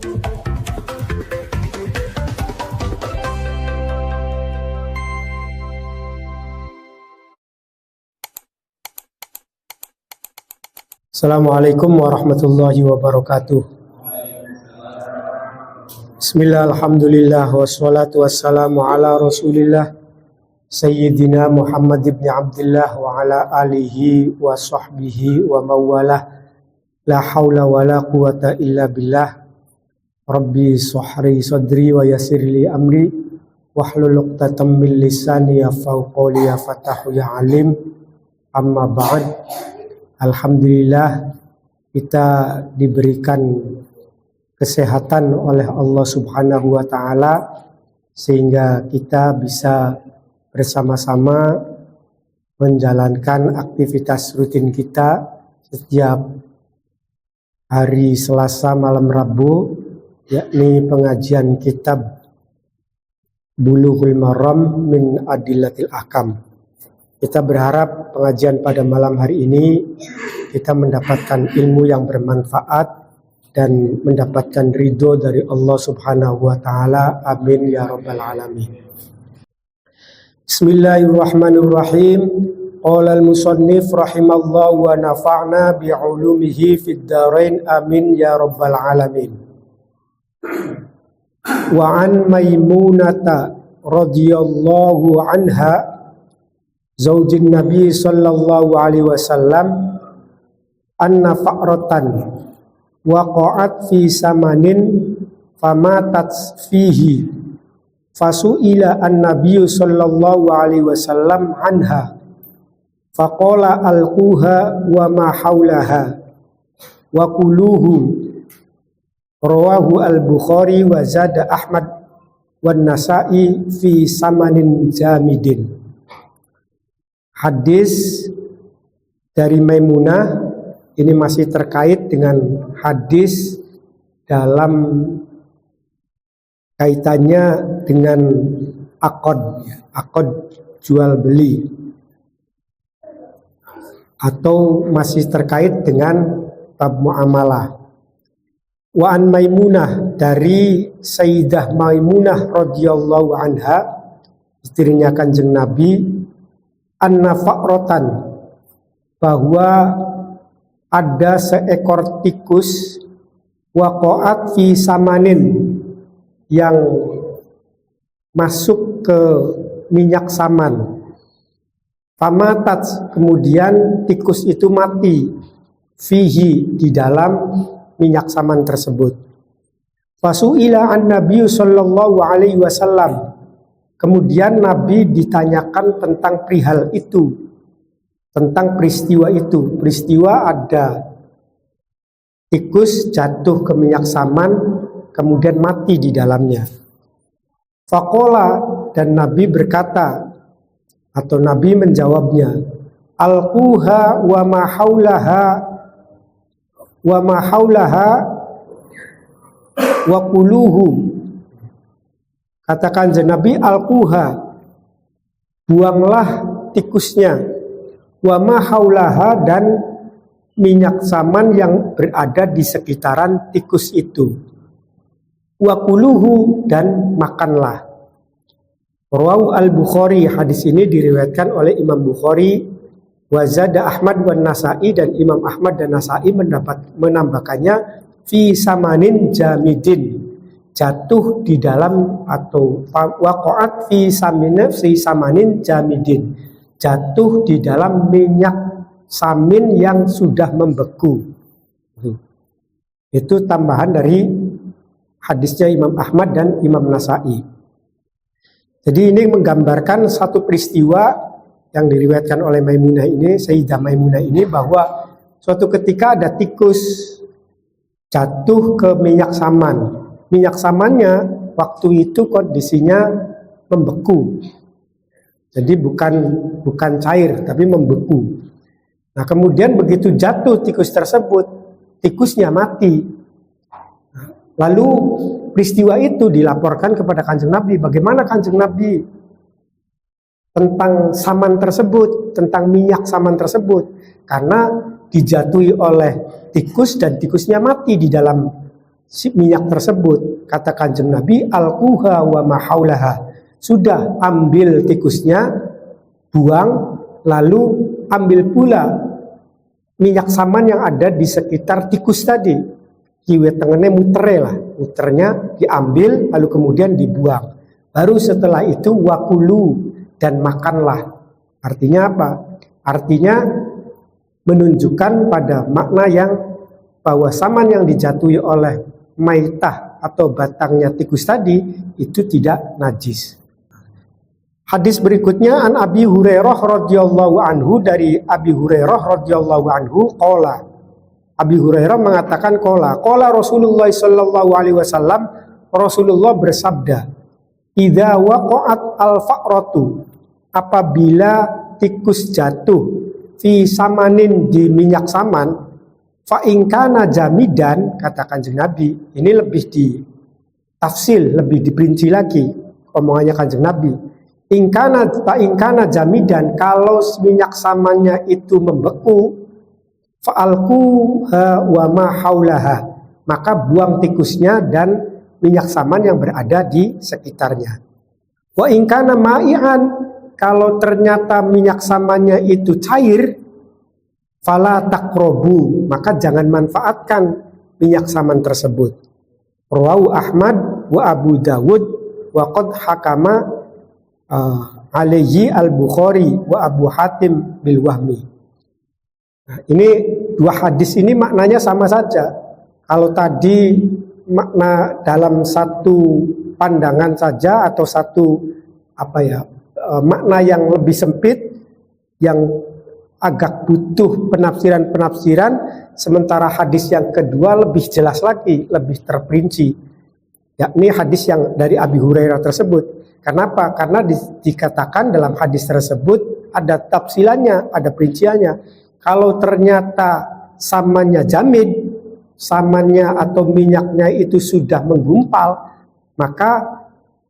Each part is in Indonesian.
Assalamualaikum warahmatullahi wabarakatuh. Bismillah, alhamdulillah, wassalatu wassalamu ala rasulillah Sayyidina Muhammad ibn Abdullah wa ala alihi wa sahbihi wa mawalah. La hawla wa la quwata illa billah. Rabbi sahri sadri wa yasirli amri wahlul uqtatam min lisani yafqahu qawli ya fatahu ya alim. Amma ba'd. Alhamdulillah kita diberikan kesehatan oleh Allah Subhanahu wa taala sehingga kita bisa bersama-sama menjalankan aktivitas rutin kita setiap hari Selasa malam Rabu, yakni pengajian kitab Bulughul Maram min Adillatil Ahkam. Kita berharap pengajian pada malam hari ini kita mendapatkan ilmu yang bermanfaat dan mendapatkan ridho dari Allah Subhanahu wa taala. Amin ya rabbal alamin. Bismillahirrahmanirrahim. Qala al-musannif rahimallahu wa nafa'na bi'ulumihi fid dharain. Amin ya rabbal alamin. Wa an Maimunata radhiyallahu anha zaujin Nabi sallallahu alaihi wasallam anna fa'ratan waqa'at fi samanin famatat fihi fasu'ila an-nabiy sallallahu alaihi wasallam anha faqala alquha wa ma haulaha wa kuluhu. Rawahu al-Bukhari wa zada Ahmad wan Nasa'i fi samanin jamidin. Hadis dari Maimunah ini masih terkait dengan hadis dalam kaitannya dengan akad jual beli, atau masih terkait dengan bab muamalah. Wa an Maimunah, dari Sayyidah Maimunah radhiyallahu anha, istrinya Kanjeng Nabi, anna fa'rotan, bahwa ada seekor tikus waqa'at fi samanin, yang masuk ke minyak saman. Famatat, kemudian tikus itu mati, fihi, di dalam minyak saman tersebut. Fasu'ila an Nabi sallallahu alaihi wasallam, kemudian Nabi ditanyakan tentang perihal itu, tentang peristiwa itu. Peristiwa ada tikus jatuh ke minyak saman, kemudian mati di dalamnya. Faqala, dan Nabi berkata, atau Nabi menjawabnya, alquha wa ma haulaha wa kuluhu. Katakan Nabi, alquha, buanglah tikusnya, wa ma haulaha, dan minyak saman yang berada di sekitaran tikus itu, wa kuluhu, dan makanlah. Rawahu al-Bukhari, hadis ini diriwayatkan oleh Imam Bukhari, wa zada Ahmad wan Nasa'i, dan Imam Ahmad dan Nasa'i menambahkannya fi samanin jamidin, jatuh di dalam, atau waqa'at fi samanin jamidin, jatuh di dalam minyak samin yang sudah membeku. Itu tambahan dari hadisnya Imam Ahmad dan Imam Nasa'i. Jadi ini menggambarkan satu peristiwa yang diriwayatkan oleh Maimunah ini, Sayyidah Maimunah ini, bahwa suatu ketika ada tikus jatuh ke minyak saman. Minyak samannya waktu itu kondisinya membeku. Jadi bukan cair, tapi membeku. Nah, kemudian begitu jatuh tikus tersebut, tikusnya mati. Lalu peristiwa itu dilaporkan kepada Kanjeng Nabi. Bagaimana Kanjeng Nabi tentang saman tersebut, tentang minyak saman tersebut? Karena dijatuhi oleh tikus dan tikusnya mati di dalam minyak tersebut. Kata Kanjeng Nabi, alquha wa ma haulaha. Sudah, ambil tikusnya, buang, lalu ambil pula minyak saman yang ada di sekitar tikus tadi. Kiwe tengene mutere lah, muternya diambil lalu kemudian dibuang. Baru setelah itu wakulu, dan makanlah. Artinya apa? Artinya menunjukkan pada makna yang bahwa saman yang dijatuhi oleh maitah atau batangnya tikus tadi itu tidak najis. Hadis berikutnya an Abi Hurairah radhiyallahu anhu, dari Abi Hurairah radhiyallahu anhu qala. Abi Hurairah mengatakan qala Rasulullah sallallahu alaihi wasallam, Rasulullah bersabda, idza waqa'at al-fa'ratu, apabila tikus jatuh fi samanin, di minyak saman, fa in kana jamidan, kata Kanjeng Nabi. Ini lebih ditafsil, lebih diperinci lagi omongannya Kanjeng Nabi. Fa in kana jamidan, kalau minyak samannya itu membeku, fa alquha wa ma haulaha, maka buang tikusnya dan minyak saman yang berada di sekitarnya. Wa in kana ma'ian, kalau ternyata minyak samannya itu cair, fala taqrabu, maka jangan manfaatkan minyak saman tersebut. Rawahu Ahmad wa Abu Dawud wa qad hakama alaihi al-Bukhari wa Abu Hatim bil wahmi. Nah, ini dua hadis ini maknanya sama saja. Kalau tadi makna dalam satu pandangan saja atau satu makna yang lebih sempit, yang agak butuh penafsiran, sementara hadis yang kedua lebih jelas lagi, lebih terperinci, yakni hadis yang dari Abi Hurairah tersebut. Kenapa? Karena dikatakan dalam hadis tersebut ada tafsilannya, ada perinciannya. Kalau ternyata samannya jamid, samannya atau minyaknya itu sudah menggumpal, maka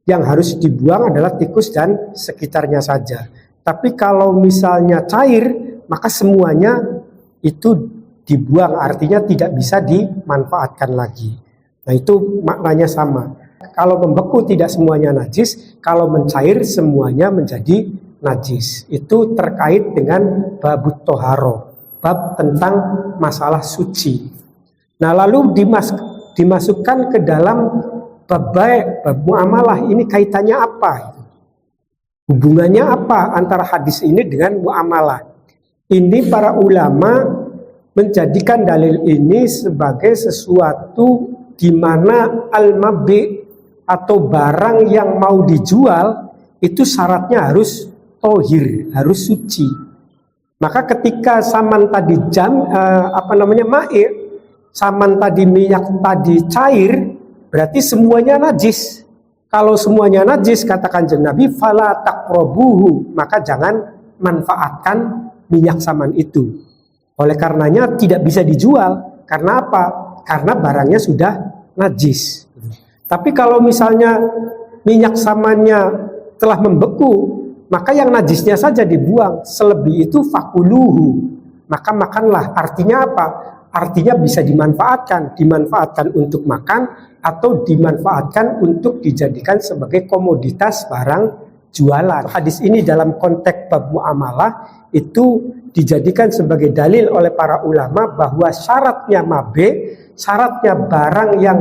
yang harus dibuang adalah tikus dan sekitarnya saja. Tapi kalau misalnya cair, maka semuanya itu dibuang, artinya tidak bisa dimanfaatkan lagi. Nah, itu maknanya sama. Kalau membeku tidak semuanya najis, kalau mencair semuanya menjadi najis. Itu terkait dengan babut toharo, bab tentang masalah suci. Nah, lalu dimasukkan ke dalam bab baik, bab muamalah. Ini kaitannya apa? Hubungannya apa antara hadis ini dengan muamalah? Ini para ulama menjadikan dalil ini sebagai sesuatu di mana al-mabi' atau barang yang mau dijual itu syaratnya harus tohir, harus suci. Maka ketika saman tadi ma'i, saman tadi minyak tadi cair, berarti semuanya najis. Kalau semuanya najis, kata Kanjeng Nabi, fala taqrabuhu, maka jangan manfaatkan minyak saman itu. Oleh karenanya tidak bisa dijual. Karena apa? Karena barangnya sudah najis. Tapi kalau misalnya minyak samannya telah membeku, maka yang najisnya saja dibuang. Selebih itu fakuluhu, maka makanlah. Artinya apa? Artinya bisa dimanfaatkan untuk makan atau dimanfaatkan untuk dijadikan sebagai komoditas barang jualan. Hadis ini dalam konteks bab muamalah itu dijadikan sebagai dalil oleh para ulama bahwa syaratnya mabe, syaratnya barang yang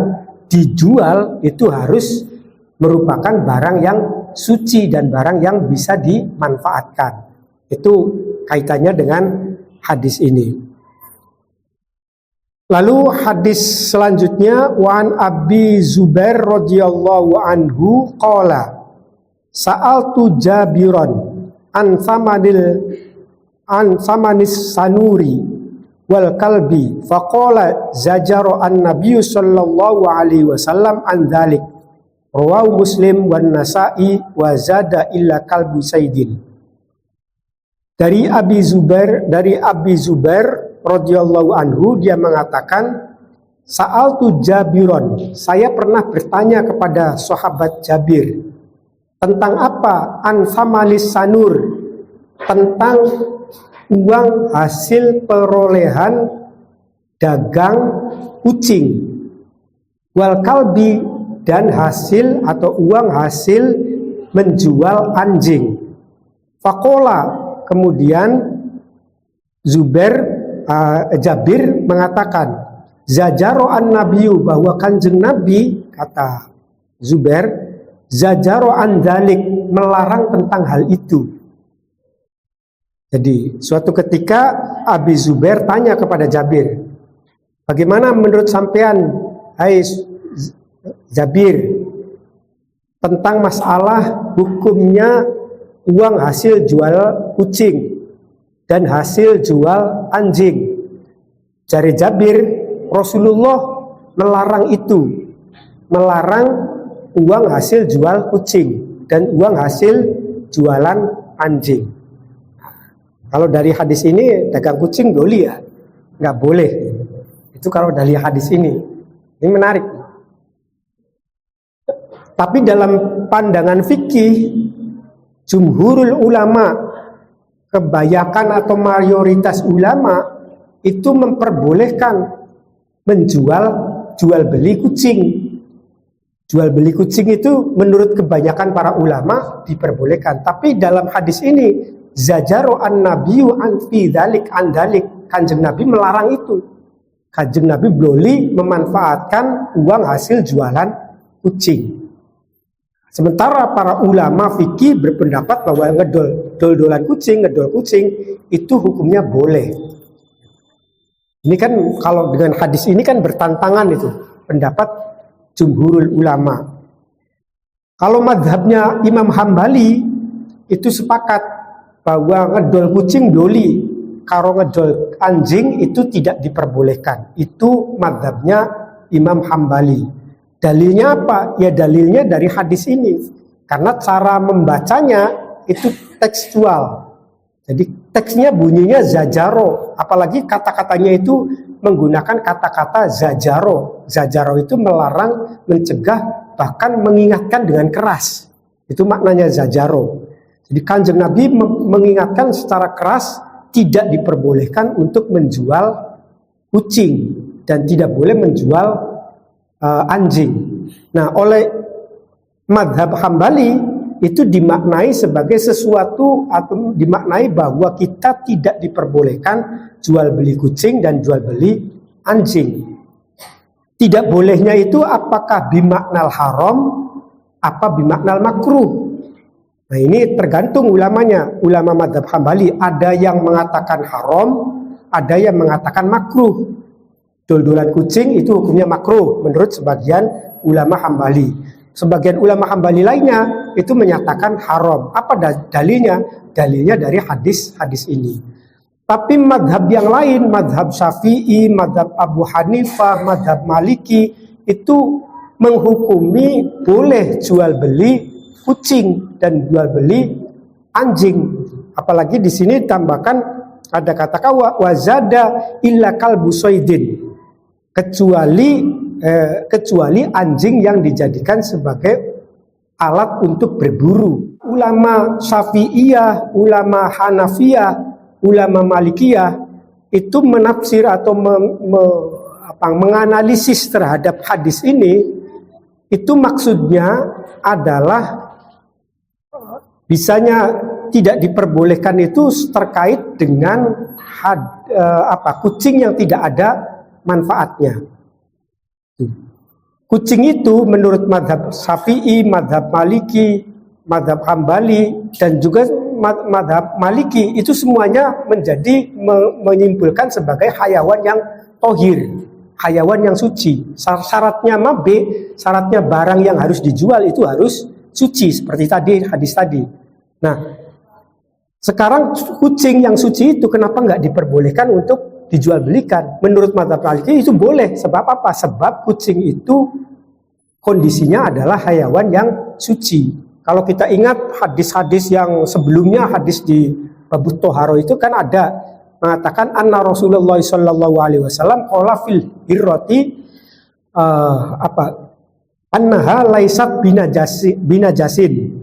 dijual itu harus merupakan barang yang suci dan barang yang bisa dimanfaatkan. Itu kaitannya dengan hadis ini. Lalu hadis selanjutnya, wan Abi Zubair radhiyallahu anhu qala sa'altu Jabiran an samanis sanuri wal kalbi faqala zajara an-nabiy sallallahu alaihi wasallam an dzalik. Rawahu Muslim wan Nasa'i wa zada illa kalbu saidin. Dari Abi Zubair radhiyallahu anhu, dia mengatakan sa'altu Jabiron, saya pernah bertanya kepada sahabat Jabir tentang apa? An samalis sanur, tentang uang hasil perolehan dagang kucing. wal kalbi, dan hasil atau uang hasil menjual anjing. Faqala, kemudian Jabir mengatakan, zajaro an nabiyu, bahwa kanjeng Nabi, kata Zubair, zajaro an dalik, melarang tentang hal itu. Jadi suatu ketika Abi Zubair tanya kepada Jabir, bagaimana menurut sampean, hai Jabir, tentang masalah hukumnya uang hasil jual kucing dan hasil jual anjing? Jari Jabir, Rasulullah melarang itu, melarang uang hasil jual kucing dan uang hasil jualan anjing. Kalau dari hadis ini dagang kucing doli ya, nggak boleh. Itu kalau dari hadis ini menarik. Tapi dalam pandangan fikih, jumhurul ulama, kebanyakan atau mayoritas ulama itu memperbolehkan menjual jual beli kucing. Jual beli kucing itu menurut kebanyakan para ulama diperbolehkan. Tapi dalam hadis ini, zajaro an nabiyyu an fi dzalik an dzalik, kanjeng Nabi melarang itu. Kanjeng Nabi boleh memanfaatkan uang hasil jualan kucing. Sementara para ulama fikih berpendapat bahwa ngedol-dolan kucing, ngedol kucing itu hukumnya boleh. Ini kan kalau dengan hadis ini kan bertantangan itu pendapat jumhurul ulama. Kalau madhabnya Imam Hambali itu sepakat bahwa ngedol kucing doli, kalau ngedol anjing itu tidak diperbolehkan. Itu madhabnya Imam Hambali. Dalilnya apa? Ya dalilnya dari hadis ini. Karena cara membacanya itu tekstual. Jadi teksnya bunyinya zajaro. Apalagi kata-katanya itu menggunakan kata-kata zajaro. Zajaro itu melarang, mencegah, bahkan mengingatkan dengan keras. Itu maknanya zajaro. Jadi kanjeng Nabi mengingatkan secara keras tidak diperbolehkan untuk menjual kucing dan tidak boleh menjual anjing. Nah, oleh madhab Hambali itu dimaknai sebagai sesuatu atau dimaknai bahwa kita tidak diperbolehkan jual beli kucing dan jual beli anjing. Tidak bolehnya itu apakah bimaknal haram, apa bimaknal makruh. Nah ini tergantung ulamanya, ulama madhab Hambali. Ada yang mengatakan haram, ada yang mengatakan makruh. Dol-dolan kucing itu hukumnya makruh menurut sebagian ulama Hambali. Sebagian ulama Hambali lainnya itu menyatakan haram. Apa dalilnya? Dalilnya dari hadis ini. Tapi madhab yang lain, madhab Syafi'i, madhab Abu Hanifah, madhab Maliki itu menghukumi boleh jual beli kucing dan jual beli anjing. Apalagi di sini tambahkan ada kata wazada illa kalbu soidin, kecuali anjing yang dijadikan sebagai alat untuk berburu. Ulama Syafi'iyah, ulama Hanafiyah, ulama Malikiyah itu menafsir atau menganalisis terhadap hadis ini, itu maksudnya adalah bisanya tidak diperbolehkan itu terkait dengan kucing yang tidak ada manfaatnya. Kucing itu menurut madhab Syafi'i, madhab Maliki, madhab Hambali, dan juga madhab Maliki itu semuanya menyimpulkan sebagai hayawan yang tohir, hayawan yang suci. Syaratnya syaratnya barang yang harus dijual itu harus suci, seperti tadi hadis tadi. Nah, sekarang kucing yang suci itu kenapa nggak diperbolehkan untuk dijual belikan? Menurut madhab Maliki itu boleh. Sebab apa? Sebab kucing itu kondisinya adalah hayawan yang suci. Kalau kita ingat hadis-hadis yang sebelumnya, hadis di bab Toharo itu kan ada mengatakan anna Rasulullah sallallahu alaihi wasallam qala fil hirrati annaha laisat binajasin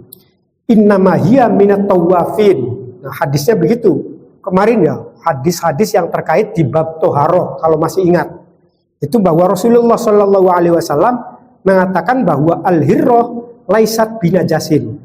innama hiya minat tawafin. Nah, hadisnya begitu. Kemarin ya, hadis-hadis yang terkait di bab Toharo kalau masih ingat. Itu bahwa Rasulullah Shallallahu Alaihi Wasallam mengatakan bahwa al-hirroh laisat binajasin.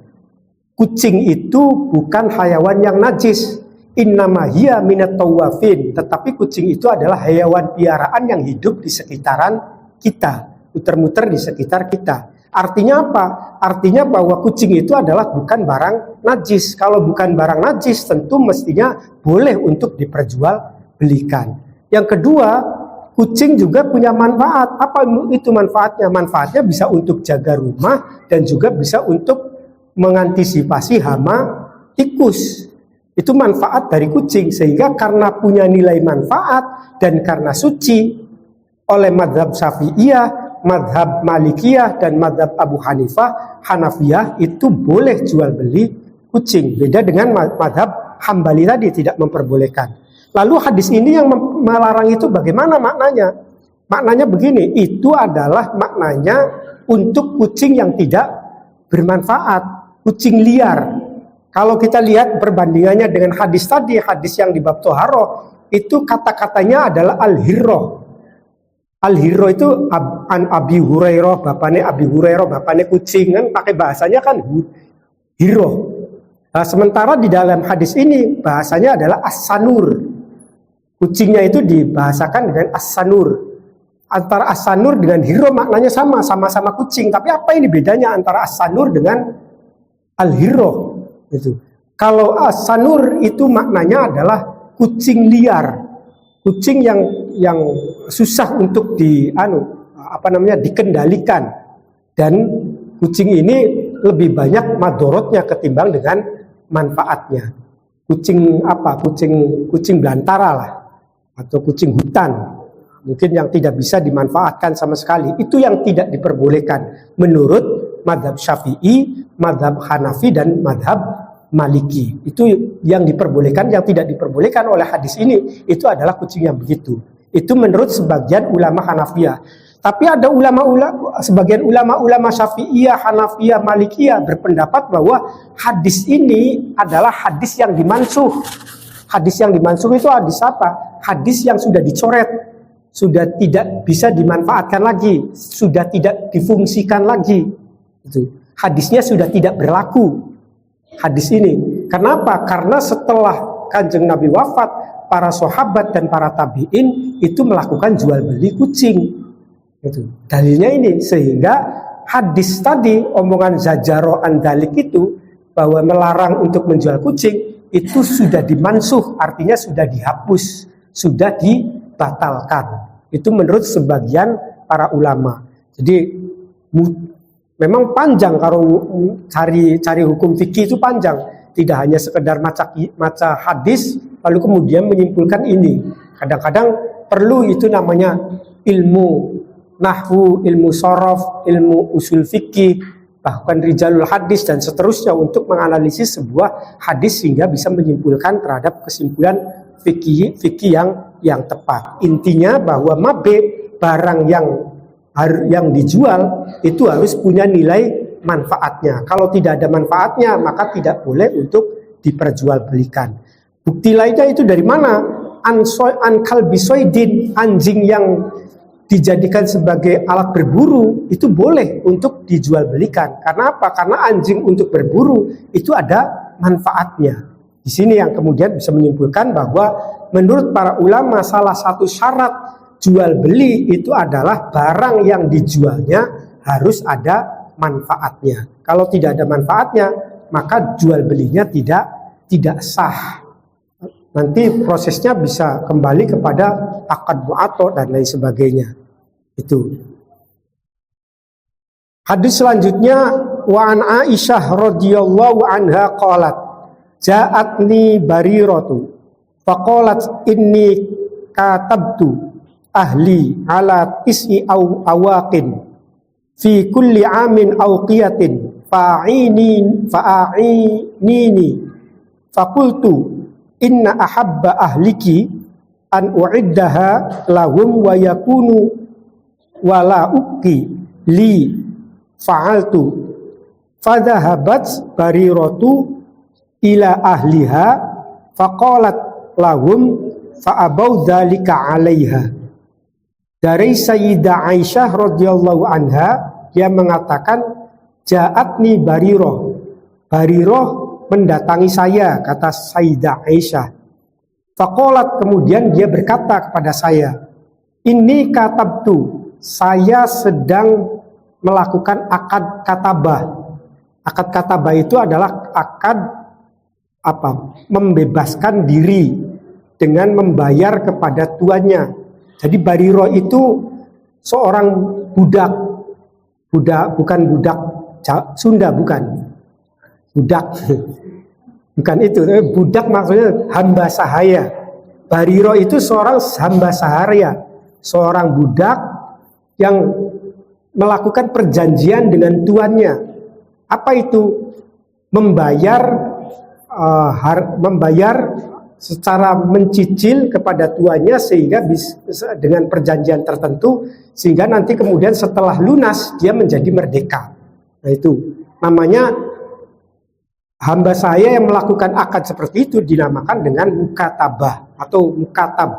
Kucing itu bukan hayawan yang najis. Innama hiya minat tawafin. Tetapi kucing itu adalah hayawan piaraan yang hidup di sekitaran kita, muter-muter di sekitar kita. Artinya apa? Artinya bahwa kucing itu adalah bukan barang najis. Kalau bukan barang najis, tentu mestinya boleh untuk diperjualbelikan. Yang kedua, kucing juga punya manfaat. Apa itu manfaatnya? Manfaatnya bisa untuk jaga rumah dan juga bisa untuk mengantisipasi hama tikus. Itu manfaat dari kucing. Sehingga karena punya nilai manfaat dan karena suci, oleh madhab Syafi'iyah, madhab Malikiyah, dan madhab Abu Hanifah, Hanafiyah itu boleh jual beli kucing. Beda dengan madhab Hambali tadi, tidak memperbolehkan. Lalu hadis ini yang melarang itu bagaimana maknanya? Maknanya begini, itu adalah maknanya untuk kucing yang tidak bermanfaat, kucing liar. Kalau kita lihat perbandingannya dengan hadis tadi, hadis yang di bab Toharoh, itu kata-katanya adalah al-hirroh. Al-hirroh itu an Abi Hurairah, bapaknya Abi Hurairah, bapaknya kucing, kan pakai bahasanya kan hirroh. Nah, sementara di dalam hadis ini bahasanya adalah as-sanur. Kucingnya itu dibahasakan dengan as-sanur. Antara as-sanur dengan hirroh maknanya sama-sama kucing. Tapi apa ini bedanya antara as-sanur dengan al-hirroh? Itu. Kalau as-sanur itu maknanya adalah kucing liar, kucing yang susah untuk dikendalikan, dan kucing ini lebih banyak madorotnya ketimbang dengan manfaatnya. Kucing belantara lah, atau kucing hutan, mungkin yang tidak bisa dimanfaatkan sama sekali. Itu yang tidak diperbolehkan menurut madhab Syafi'i, madhab Hanafi, dan madhab Maliki. Itu yang diperbolehkan. Yang tidak diperbolehkan oleh hadis ini itu adalah kucing yang begitu. Itu menurut sebagian ulama Hanafiyah. Tapi ada sebagian ulama Syafi'iyah, Hanafiyah, Malikiyah berpendapat bahwa hadis ini adalah hadis yang dimansuh. Hadis yang dimansuh itu hadis apa? Hadis yang sudah dicoret, sudah tidak bisa dimanfaatkan lagi, sudah tidak difungsikan lagi. Itu hadisnya sudah tidak berlaku. Hadis ini. Kenapa? Karena setelah Kanjeng Nabi wafat, para sahabat dan para tabi'in itu melakukan jual beli kucing. Itu dalilnya ini. Sehingga hadis tadi, omongan Zajaro Andalik itu, bahwa melarang untuk menjual kucing, itu sudah dimansuh, artinya sudah dihapus, sudah dibatalkan. Itu menurut sebagian para ulama. Jadi memang panjang kalau cari hukum fikih, itu panjang. Tidak hanya sekedar maca hadis lalu kemudian menyimpulkan ini. Kadang-kadang perlu itu namanya ilmu nahwu, ilmu sorof, ilmu usul fikih, bahkan rijalul hadis dan seterusnya untuk menganalisis sebuah hadis sehingga bisa menyimpulkan terhadap kesimpulan fikih yang tepat. Intinya bahwa barang yang dijual itu harus punya nilai manfaatnya. Kalau tidak ada manfaatnya, maka tidak boleh untuk diperjualbelikan. Bukti lainnya itu dari mana? An kalbisoidin, anjing yang dijadikan sebagai alat berburu itu boleh untuk dijualbelikan. Karena apa? Karena anjing untuk berburu itu ada manfaatnya. Di sini yang kemudian bisa menyimpulkan bahwa menurut para ulama salah satu syarat jual beli itu adalah barang yang dijualnya harus ada manfaatnya. Kalau tidak ada manfaatnya, maka jual belinya tidak sah. Nanti prosesnya bisa kembali kepada akad mu'ato dan lain sebagainya. Itu. Hadis selanjutnya, wa an Aisyah radhiyallahu anha qalat ja'atni bariratu faqalat inni katabtu ahli ala tis'i awaqin fi kulli amin awqiyatin fa'inini faqultu inna ahabba ahliki an u'iddaha lahum wa yakunu wala uqi li fa'altu fadhahabat bariratu ila ahliha faqalat lahum fa'abau dzalika 'alaiha. Dari Sayyidah Aisyah radhiyallahu anha, dia mengatakan, ja'atni Bariroh. Bariroh mendatangi saya, kata Sayyidah Aisyah. Faqalat, kemudian dia berkata kepada saya, ini katabtu, saya sedang melakukan akad katabah. Akad katabah itu adalah akad membebaskan diri dengan membayar kepada tuannya. Jadi Bariroh itu seorang budak, bukan budak Sunda, bukan budak, bukan itu. Budak maksudnya hamba sahaya. Bariroh itu seorang hamba sahaya, seorang budak yang melakukan perjanjian dengan tuannya. Apa itu? Membayar secara mencicil kepada tuannya sehingga dengan perjanjian tertentu, sehingga nanti kemudian setelah lunas dia menjadi merdeka. Nah, itu namanya hamba saya yang melakukan akad seperti itu dinamakan dengan mukatabah atau mukatab.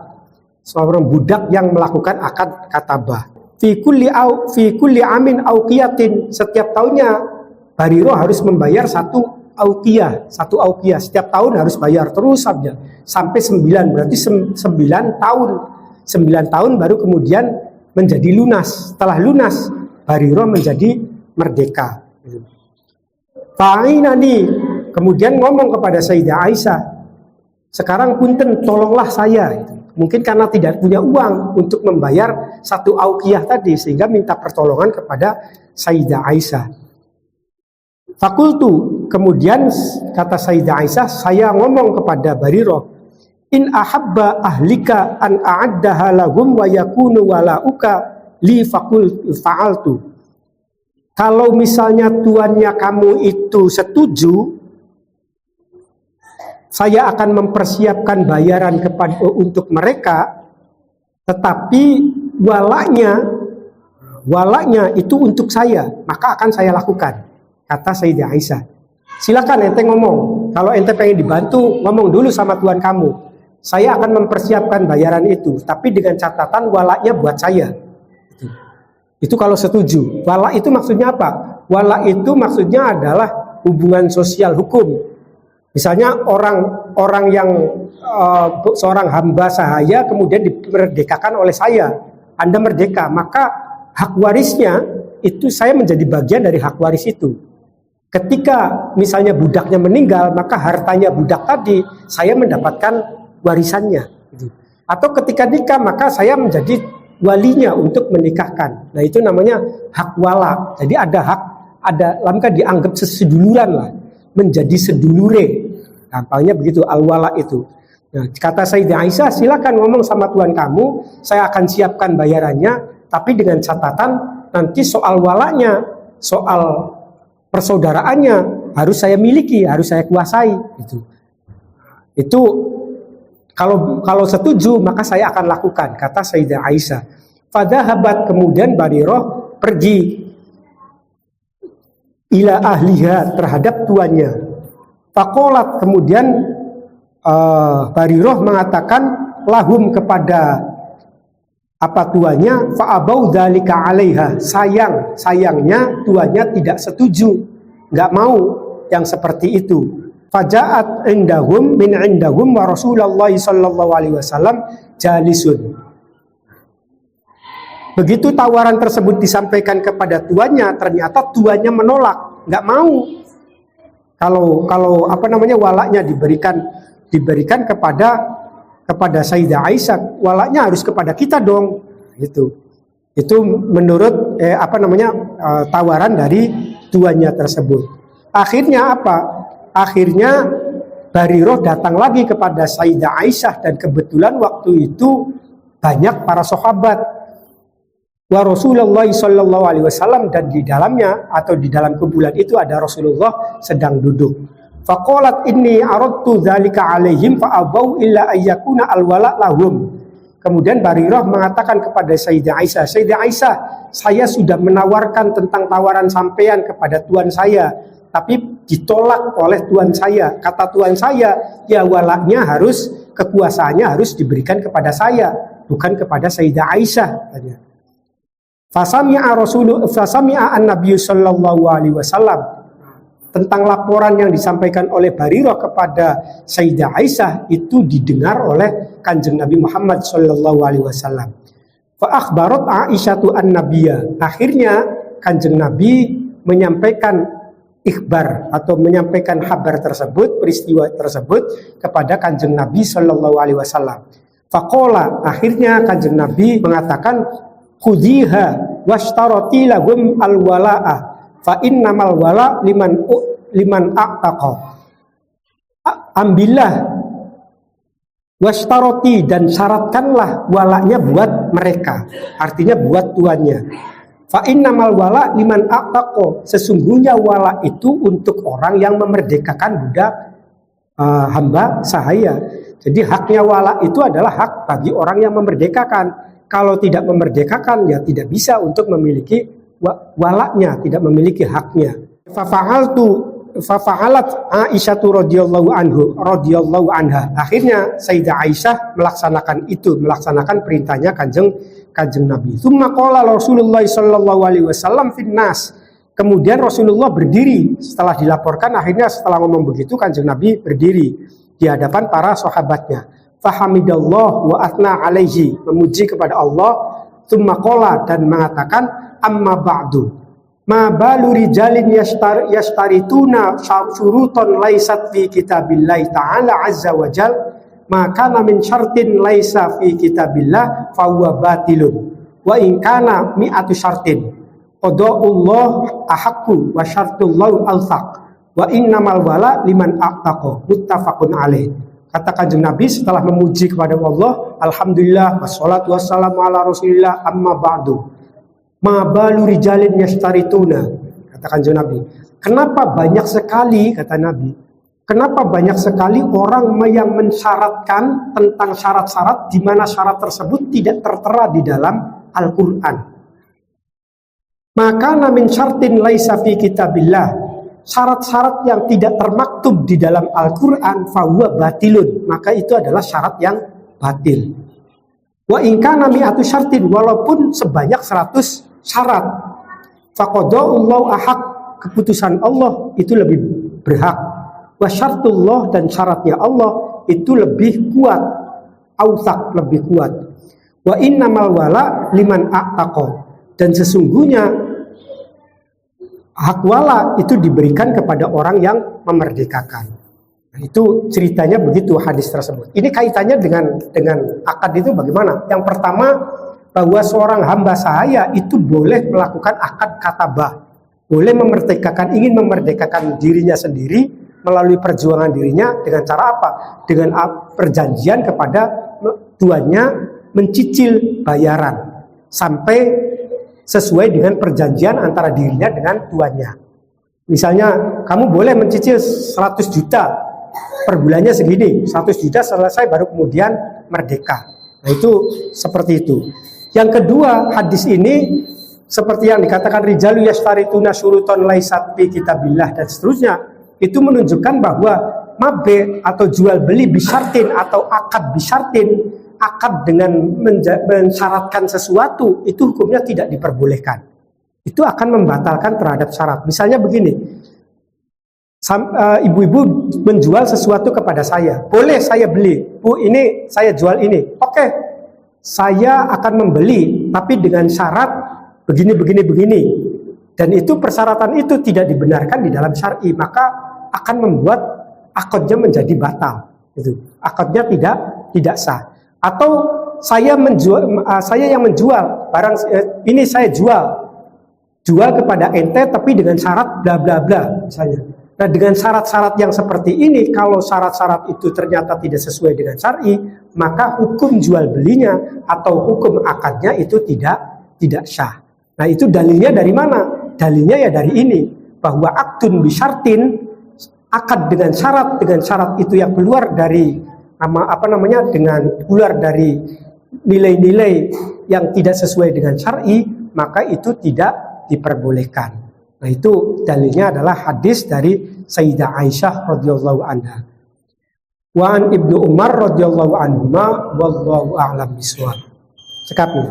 Seorang budak yang melakukan akad katabah. Fi kulli amin auqiyatin, setiap tahunnya Bariroh harus membayar satu auqiyah. Setiap tahun harus bayar terus saja sampai 9, berarti 9 tahun. 9 tahun baru kemudian menjadi lunas. Setelah lunas Bariroh menjadi merdeka. Fa'inani, kemudian ngomong kepada Sayyidah Aisyah, sekarang punten tolonglah saya. Mungkin karena tidak punya uang untuk membayar satu auqiyah tadi, sehingga minta pertolongan kepada Sayyidah Aisyah. Fakultu, kemudian kata Sayyidah Aisyah, saya ngomong kepada Bariroh, in ahabba ahlika an a'addaha lahum wa yakunu walauka li fa'altu. Kalau misalnya tuannya kamu itu setuju, saya akan mempersiapkan bayaran untuk mereka, tetapi walaknya itu untuk saya, maka akan saya lakukan, kata Sayyidah Aisyah. Silakan ente ngomong, kalau ente pengen dibantu, ngomong dulu sama tuan kamu. Saya akan mempersiapkan bayaran itu, tapi dengan catatan walaknya buat saya. Itu kalau setuju. Walak itu maksudnya apa? Walak itu maksudnya adalah hubungan sosial hukum. Misalnya orang yang seorang hamba sahaya kemudian dimerdekakan oleh saya, Anda merdeka, maka hak warisnya itu saya menjadi bagian dari hak waris itu. Ketika misalnya budaknya meninggal, maka hartanya budak tadi saya mendapatkan warisannya. Atau ketika nikah, maka saya menjadi walinya untuk menikahkan. Nah, itu namanya hak wala. Jadi ada lamka dianggap seseduluran lah, menjadi sedulure. Gampangnya begitu al-wala itu. Nah, kata Sayyidah Aisyah, silakan ngomong sama tuan kamu, saya akan siapkan bayarannya, tapi dengan catatan nanti soal walanya, soal persaudaraannya harus saya miliki, harus saya kuasai. Itu kalau setuju maka saya akan lakukan, kata Sayyidah Aisyah. Fadhahabat, kemudian Bariroh pergi ila ahliha, terhadap tuannya. Faqalat, kemudian Bariroh mengatakan lahum, kepada tuannya, fa'abau dzalika 'alaiha, sayangnya tuannya tidak setuju, nggak mau yang seperti itu. Faja'at indahum min indahum wa Rasulullah sallallahu alaihi wasallam jalisun. Begitu tawaran tersebut disampaikan kepada tuannya, ternyata tuannya menolak, nggak mau. Kalau walaknya diberikan kepada Sayyidah Aisyah, walaknya harus kepada kita dong. Itu menurut tawaran dari tuannya tersebut. Akhirnya apa? Akhirnya Bariroh datang lagi kepada Sayyidah Aisyah, dan kebetulan waktu itu banyak para sahabat. Wa Rasulullah sallallahu alaihi wasallam, dan di dalamnya atau di dalam kumpulan itu ada Rasulullah sedang duduk. Faqalat inni aradtu dzalika alaihim fa abau illa ayyakuna alwala lahum. Kemudian Bariroh mengatakan kepada Sayyidah Aisyah, Sayyidah Aisyah, saya sudah menawarkan tentang tawaran sampean kepada tuan saya, tapi ditolak oleh tuan saya. Kata tuan saya, ya walaknya kekuasaannya harus diberikan kepada saya. bukan kepada Sayyidah Aisyah. Fasami'a an-Nabi sallallahu alaihi wasallam, tentang laporan yang disampaikan oleh Barirah kepada Sayyidah Aisyah itu didengar oleh Kanjeng Nabi Muhammad sallallahu alaihi wasallam. Fa akhbarat Aisyatu an-Nabiyya, akhirnya Kanjeng Nabi menyampaikan ikhbar atau menyampaikan kabar tersebut, peristiwa tersebut kepada Kanjeng Nabi sallallahu alaihi wasallam. Faqala, akhirnya Kanjeng Nabi mengatakan, khudhiha washtarati lahum alwala'a fa innamal wala liman a'taqa. Ambillah washtarati, dan syaratkanlah walanya buat mereka, artinya buat tuannya. Fa innamal wala liman a'taqa, sesungguhnya wala itu untuk orang yang memerdekakan budak hamba sahaya. Jadi haknya wala itu adalah hak bagi orang yang memerdekakan. Kalau tidak memerdekakan, ya tidak bisa untuk memiliki walaknya, tidak memiliki haknya. Fafa'alat Aisyatu radhiyallahu anha. Akhirnya Sayyidah Aisyah melaksanakan itu, melaksanakan perintahnya kanjeng Nabi. Tsumma qala Rasulullah sallallahu alaihi wasallam finnas. Kemudian Rasulullah berdiri setelah dilaporkan. Akhirnya setelah ngomong begitu, kanjeng Nabi berdiri di hadapan para sahabatnya. Fahamidallah wa athna alaihi, memuji kepada Allah. Tsumma qala, dan mengatakan, amma ba'du, ma balu rijalin yashtarituna syurutan laysat fi kitabillahi ta'ala azza wa jal, ma kana min syartin laysa fi kitabillah fa huwa batilun wa in kana mi'atu syartin qada'ullah ahaqqu wa syartullahu alsaq wa innamal wala liman a'taqa, muttafaqun alaih. Kata Kanjeng Nabi setelah memuji kepada Allah, alhamdulillah wassalatu wassalamu ala rasulillah, amma ba'du, ma balu rijalin yashtarituna. Kata Kanjeng Nabi, kenapa banyak sekali, kata Nabi, kenapa banyak sekali orang yang mensyaratkan tentang syarat-syarat di mana syarat tersebut tidak tertera di dalam Al-Quran. Maka min syartin laisa fi kitabillah, syarat-syarat yang tidak termaktub di dalam Al-Quran, fahuwa batilun, maka itu adalah syarat yang batil. Wa in kana mi'atu syartin, walaupun sebanyak 100 syarat, faqada'ullahu ahaq, keputusan Allah itu lebih berhak, wa syartullah, dan syaratnya Allah itu lebih kuat, awsaq, lebih kuat. Wa innamal wala liman a'taqa, dan sesungguhnya hak wala itu diberikan kepada orang yang memerdekakan. Nah, itu ceritanya begitu hadis tersebut. Ini kaitannya dengan akad itu bagaimana? Yang pertama, bahwa seorang hamba sahaya itu boleh melakukan akad katabah, boleh ingin memerdekakan dirinya sendiri melalui perjuangan dirinya dengan cara apa? Dengan perjanjian kepada tuannya mencicil bayaran sampai sesuai dengan perjanjian antara dirinya dengan tuannya. Misalnya, kamu boleh mencicil 100 juta, per bulannya segini, 100 juta selesai baru kemudian merdeka. Nah, itu seperti itu. Yang kedua, hadis ini seperti yang dikatakan rijalu yashtarituna syurutan laysat fi kitabillah dan seterusnya, itu menunjukkan bahwa mabe atau jual beli bisyartin atau akad bisyartin, akad dengan mensyaratkan sesuatu, itu hukumnya tidak diperbolehkan. Itu akan membatalkan terhadap syarat. Misalnya begini, ibu-ibu menjual sesuatu kepada saya, boleh saya beli, Bu, ini saya jual ini, oke, saya akan membeli, tapi dengan syarat begini, dan itu persyaratan itu tidak dibenarkan di dalam syar'i, maka akan membuat akadnya menjadi batal. Itu akadnya tidak sah. Atau saya yang menjual barang ini, saya jual kepada ente tapi dengan syarat bla bla bla misalnya. Nah, dengan syarat-syarat yang seperti ini, kalau syarat-syarat itu ternyata tidak sesuai dengan syar'i, maka hukum jual belinya atau hukum akadnya itu tidak sah. Nah, itu dalilnya dari mana? Dalilnya ya dari ini, bahwa akdun bisyartin, akad dengan syarat itu yang keluar dari dengan keluar dari nilai-nilai yang tidak sesuai dengan syar'i, maka itu tidak diperbolehkan. Nah, itu dalilnya adalah hadis dari Sayyidah Aisyah radhiyallahu anha. Wa an Ibnu Umar radhiyallahu anhuma wallahu a'lam bishawab. Sekapnya.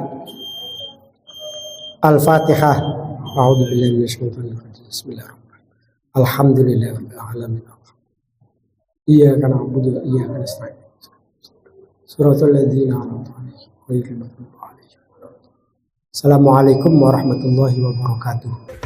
Al-Fatihah. A'udzubillahi minasyaitonir rajim. Bismillahirrahmanirrahim. Alhamdulillahirabbil alamin. Iyyaka na'budu wa iyyaka nasta'in. Shiratal ladzina an'amta 'alaihim ghairil maghdubi 'alaihim waladdallin. Assalamualaikum warahmatullahi wabarakatuh.